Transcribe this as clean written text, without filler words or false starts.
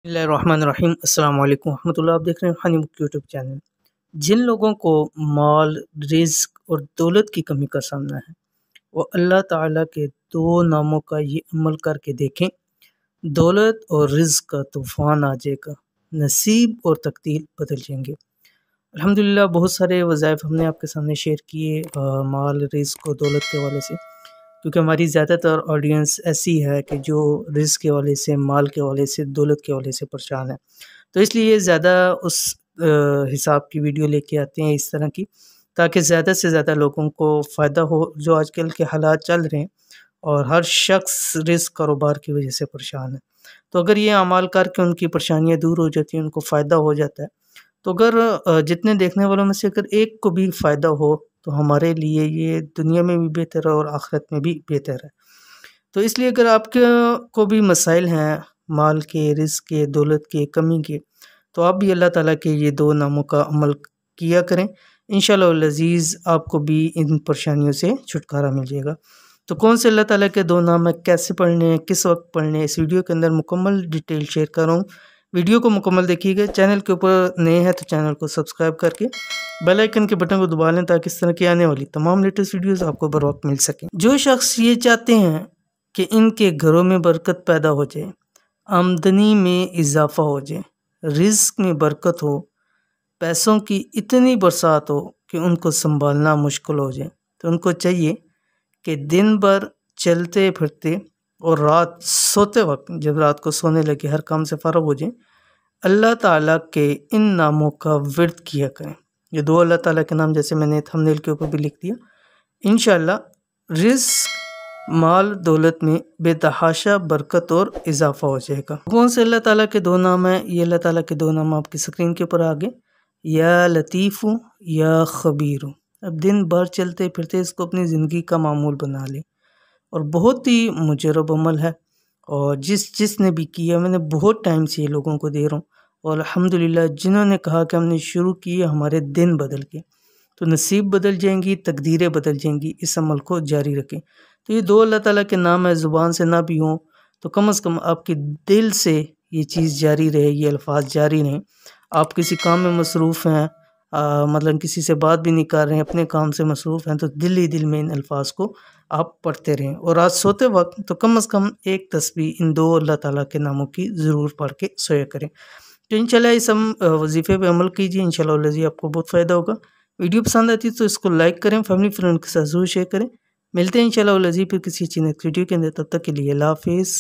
बिस्मिल्लाहिर्रहमानिर्रहीम अस्सलाम वालेकुम रहमतुल्लाह। आप देख रहे हैं हनी बुक यूट्यूब चैनल। जिन लोगों को माल, रिज़्क और दौलत की कमी का सामना है, वो अल्लाह ताला के 2 नामों का ये अमल करके देखें, दौलत और रिज़्क का तूफ़ान आ जाएगा, नसीब और तकदीर बदल जाएँगे। अल्हम्दुलिल्लाह बहुत सारे वज़ाइफ हमने आपके सामने शेयर किए माल, रिज़्क और दौलत के हवाले से, क्योंकि हमारी ज़्यादातर ऑडियंस ऐसी है कि जो रिज़्क के हवाले से, माल के हवाले से, दौलत के हवाले से परेशान है। तो इसलिए ज़्यादा उस हिसाब की वीडियो लेके आते हैं इस तरह की, ताकि ज़्यादा से ज़्यादा लोगों को फ़ायदा हो। जो आजकल के हालात चल रहे हैं और हर शख्स रिस्क कारोबार की वजह से परेशान है। तो अगर ये अमाल करके उनकी परेशानियाँ दूर हो जाती हैं, उनको फ़ायदा हो जाता है, तो अगर जितने देखने वालों में से अगर एक को भी फ़ायदा हो, तो हमारे लिए ये दुनिया में भी बेहतर है और आखिरत में भी बेहतर है। तो इसलिए अगर आपके को भी मसाइल हैं माल के, रिज़्क के, दौलत के, कमी के, तो आप भी अल्लाह ताला के ये 2 नामों का अमल किया करें। इंशाअल्लाहुल अज़ीज़ आपको भी इन परेशानियों से छुटकारा मिल जाएगा। तो कौन से अल्लाह ताला के 2 नाम है, कैसे पढ़ने हैं, किस वक़्त पढ़ने हैं, इस वीडियो के अंदर मुकम्मल डिटेल शेयर कर रहा हूँ। वीडियो को मुकम्मल देखिएगा। चैनल के ऊपर नए हैं तो चैनल को सब्सक्राइब करके बेल आइकन के बटन को दबा लें, ताकि इस तरह की आने वाली तमाम लेटेस्ट वीडियोज़ आपको बर वक़्त मिल सकें। जो शख्स ये चाहते हैं कि इनके घरों में बरकत पैदा हो जाए, आमदनी में इजाफ़ा हो जाए, रिज़्क में बरकत हो, पैसों की इतनी बरसात हो कि उनको सँभालना मुश्किल हो जाए, तो उनको चाहिए कि दिन भर चलते-फिरते और रात सोते वक़्त, जब रात को सोने लगे, हर काम से फ़ारिग़ हो जाएँ, अल्लाह ताला के इन नामों का विर्द किया करें। ये 2 अल्लाह ताला के नाम जैसे मैंने थंबनेल के ऊपर भी लिख दिया। इंशाअल्लाह रिज़्क, माल, दौलत में बेतहाशा बरकत और इजाफ़ा हो जाएगा। कौन से अल्लाह ताला के 2 नाम हैं? ये अल्लाह ताला के 2 नाम आपकी स्क्रीन के ऊपर आ गए, या लतीफ़ु या ख़बीरु। अब दिन भर चलते-फिरते इसको अपनी ज़िंदगी का मामूल बना लें, और बहुत ही मुजरब अमल है, और जिसने भी किया, मैंने बहुत टाइम से ये लोगों को दे रहा हूँ, और अल्हम्दुलिल्लाह जिन्होंने कहा कि हमने शुरू किए, हमारे दिन बदल गए। तो नसीब बदल जाएंगी, तकदीरें बदल जाएंगी। इस अमल को जारी रखें। तो ये 2 अल्लाह ताला के नाम है, ज़ुबान से ना भी हों तो कम से कम आपके दिल से ये चीज़ जारी रहे, ये अल्फाज जारी रहें। आप किसी काम में मसरूफ़ हैं, मतलब किसी से बात भी नहीं कर रहे हैं, अपने काम से मसरूफ़ हैं, तो दिल ही दिल में इन अल्फाज को आप पढ़ते रहें, और रात सोते वक्त तो कम से कम एक तस्बीह इन 2 अल्लाह ताला के नामों की ज़रूर पढ़ के सोया करें। तो इंशाल्लाह इस वजीफ़े पे अमल कीजिए, इंशाल्लाह आपको बहुत फ़ायदा होगा। वीडियो पसंद आती है तो इसको लाइक करें, फैमिली फ्रेंड के साथ ज़रूर शेयर करें। मिलते हैं इंशाल्लाह फिर किसी अच्छी नेक्स्ट वीडियो के अंदर। तब तक के लिए अल्लाह हाफ़िज़।